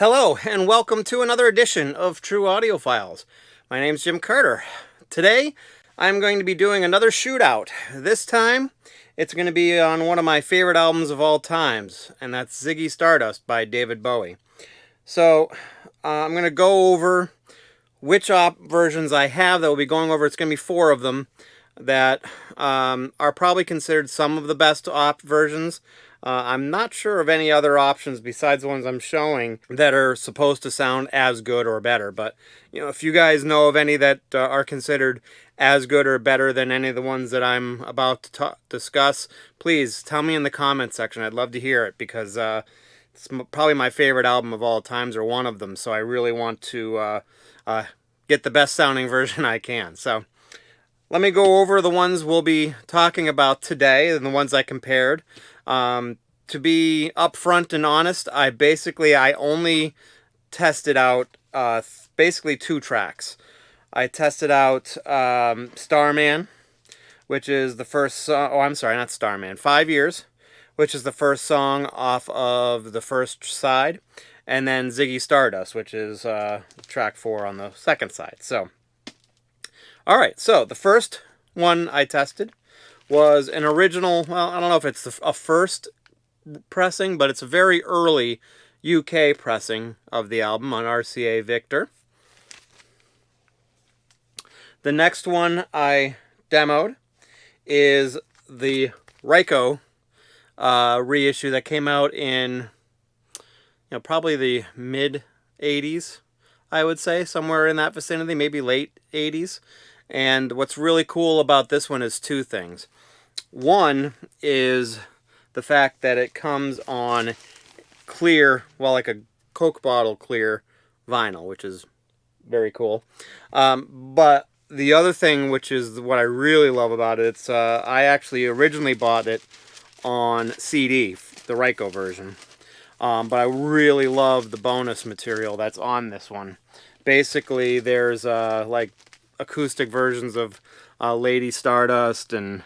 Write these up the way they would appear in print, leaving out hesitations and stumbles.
Hello, and welcome to another edition of True Audiofiles. My name's Jim Carter. Today, I'm going to be doing another shootout. This time, it's going to be on one of my favorite albums of all times, and that's Ziggy Stardust by David Bowie. So, I'm going to go over which op versions I have that we'll be going over. It's going to be 4 of them that are probably considered some of the best op versions. I'm not sure of any other options besides the ones I'm showing that are supposed to sound as good or better. But, if you guys know of any that are considered as good or better than any of the ones that I'm about to discuss, please tell me in the comments section. I'd love to hear it because it's probably my favorite album of all times, or one of them. So I really want to get the best sounding version I can. So let me go over the ones we'll be talking about today and the ones I compared. To be upfront and honest, I only tested out basically 2 tracks. I tested out Starman, which is the first song. Oh, I'm sorry, not Starman. 5 Years, which is the first song off of the first side, and then Ziggy Stardust, which is track 4 on the second side. So, all right. So the first one I tested was an original. Well, I don't know if it's a first pressing, but it's a very early UK pressing of the album on RCA Victor. The next one I demoed is the Ryko reissue that came out in probably the mid 80s, I would say, somewhere in that vicinity, maybe late 80s. And what's really cool about this one is 2 things. One is the fact that it comes on clear, well, like a Coke bottle clear vinyl, which is very cool. But the other thing, which is what I really love about it, it's I actually originally bought it on CD, the Ryko version. But I really love the bonus material that's on this one. Basically, there's like acoustic versions of Lady Stardust and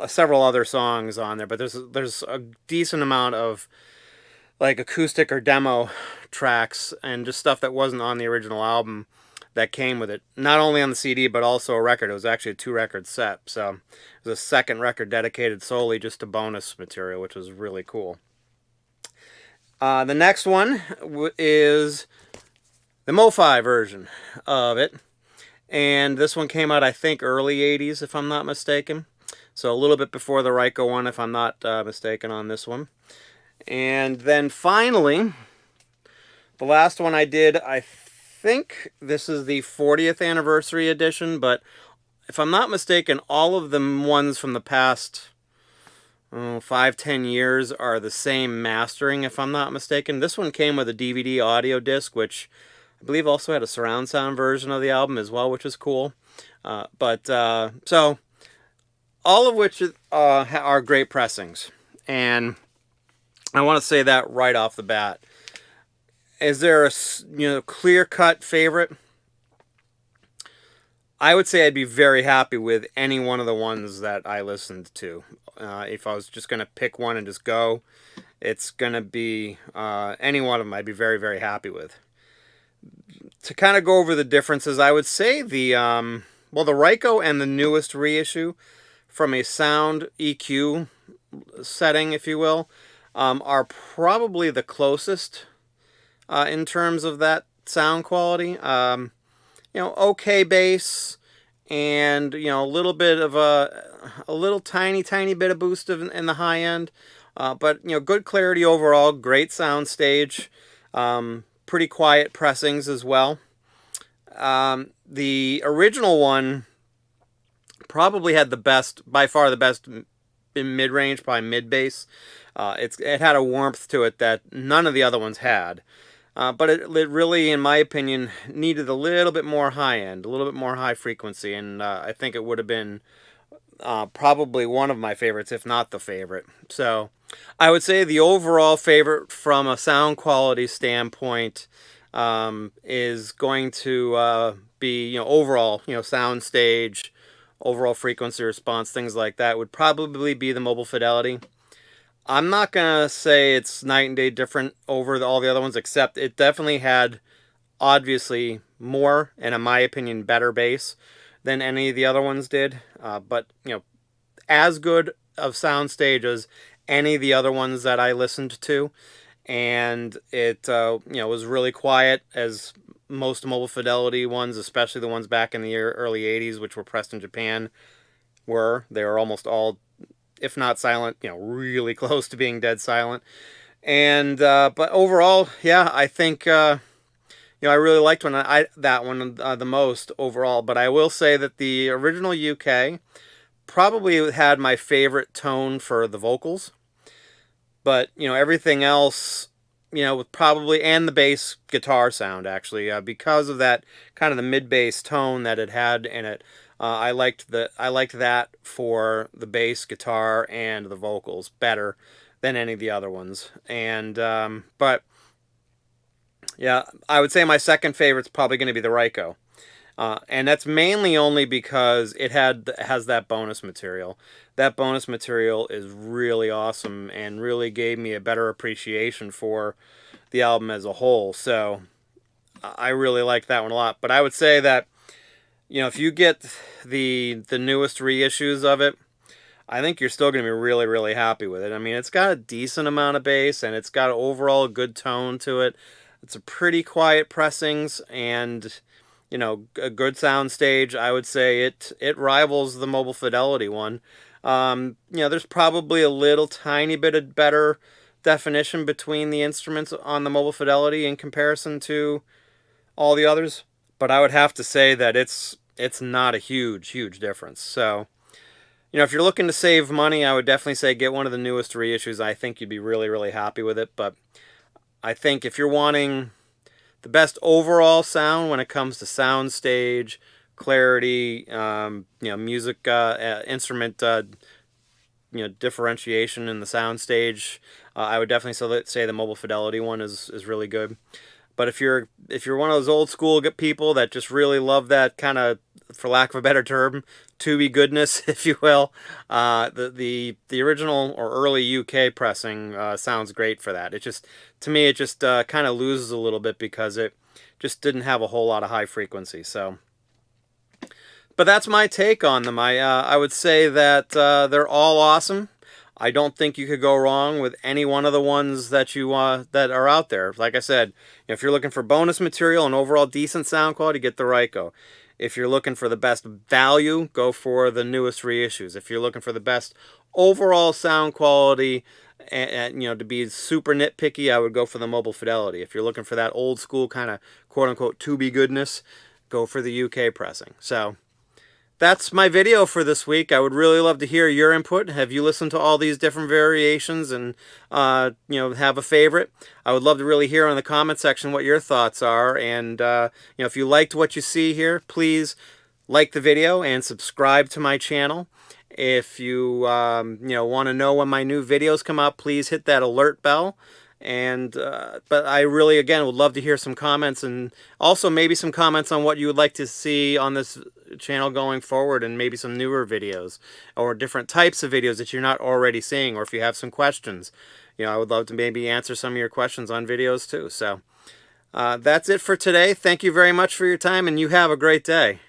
several other songs on there, but there's a decent amount of like acoustic or demo tracks and just stuff that wasn't on the original album that came with it. Not only on the CD, but also a record. It was actually a 2-record set, so it was a second record dedicated solely just to bonus material, which was really cool. The next one is the Mofi version of it, and this one came out, I think, early 80s, if I'm not mistaken. So a little bit before the Ryko one, if I'm not mistaken on this one. And then finally, the last one I did, I think this is the 40th anniversary edition, but if I'm not mistaken, all of the ones from the past 5-10 years are the same mastering, if I'm not mistaken. This one came with a DVD audio disc, which I believe also had a surround sound version of the album as well, which is cool. So all of which are great pressings, and I want to say that right off the bat. Is there a clear-cut favorite? I would say I'd be very happy with any one of the ones that I listened to. If I was just going to pick one and just go, it's going to be any one of them I'd be very, very happy with. To kind of go over the differences, I would say the Ryko and the newest reissue, from a sound EQ setting, if you will, are probably the closest in terms of that sound quality. Okay bass, and a little bit of a little tiny bit of boost in the high end, but good clarity overall, great sound stage, pretty quiet pressings as well. The original one probably had by far the best in mid-range, probably mid-bass. It had a warmth to it that none of the other ones had. But it really, in my opinion, needed a little bit more high-end, a little bit more high frequency, and I think it would have been probably one of my favorites, if not the favorite. So I would say the overall favorite from a sound quality standpoint is going to be, overall, sound stage, overall frequency response, things like that, would probably be the Mobile Fidelity. I'm not gonna say it's night and day different over all the other ones, except it definitely had obviously more, and in my opinion, better bass than any of the other ones did. But as good of soundstage as any of the other ones that I listened to, and it was really quiet as most Mobile Fidelity ones, especially the ones back in the early '80s, which were pressed in Japan, were. They were almost all, if not silent, really close to being dead silent. And but overall, yeah, I think I really liked that one the most overall. But I will say that the original UK probably had my favorite tone for the vocals. But everything else, probably, and the bass guitar sound actually, because of that kind of the mid bass tone that it had in it. I liked that for the bass guitar and the vocals better than any of the other ones. And but yeah, I would say my second favorite's probably going to be the Ryko. And that's mainly only because has that bonus material. That bonus material is really awesome and really gave me a better appreciation for the album as a whole. So I really like that one a lot. But I would say that if you get the newest reissues of it, I think you're still going to be really, really happy with it. I mean, it's got a decent amount of bass, and it's got overall a good tone to it. It's a pretty quiet pressings, and a good sound stage. I would say it rivals the Mobile Fidelity one. There's probably a little tiny bit of better definition between the instruments on the Mobile Fidelity in comparison to all the others, but I would have to say that it's not a huge difference. So, if you're looking to save money, I would definitely say get one of the newest reissues. I think you'd be really, really happy with it. But I think if you're wanting the best overall sound when it comes to sound stage, clarity, music, instrument, differentiation in the sound stage, I would definitely say the Mobile Fidelity one is really good. But if you're one of those old school people that just really love that kind of, for lack of a better term, tubey goodness, if you will, the original or early UK pressing sounds great for that. To me, it just kind of loses a little bit because it just didn't have a whole lot of high frequency. So, but that's my take on them. I would say that they're all awesome. I don't think you could go wrong with any one of the ones that that are out there. Like I said, if you're looking for bonus material and overall decent sound quality, get the Ryko. If you're looking for the best value, go for the newest reissues. If you're looking for the best overall sound quality, and to be super nitpicky, I would go for the Mobile Fidelity. If you're looking for that old school kind of quote unquote tubey goodness, go for the UK pressing. So that's my video for this week. I would really love to hear your input. Have you listened to all these different variations and, have a favorite? I would love to really hear in the comment section what your thoughts are. And, if you liked what you see here, please like the video and subscribe to my channel. If you, want to know when my new videos come out, please hit that alert bell. And but I really, again, would love to hear some comments, and also maybe some comments on what you would like to see on this channel going forward, and maybe some newer videos or different types of videos that you're not already seeing, or if you have some questions, I would love to maybe answer some of your questions on videos too. So that's it for today. Thank you very much for your time, and you have a great day.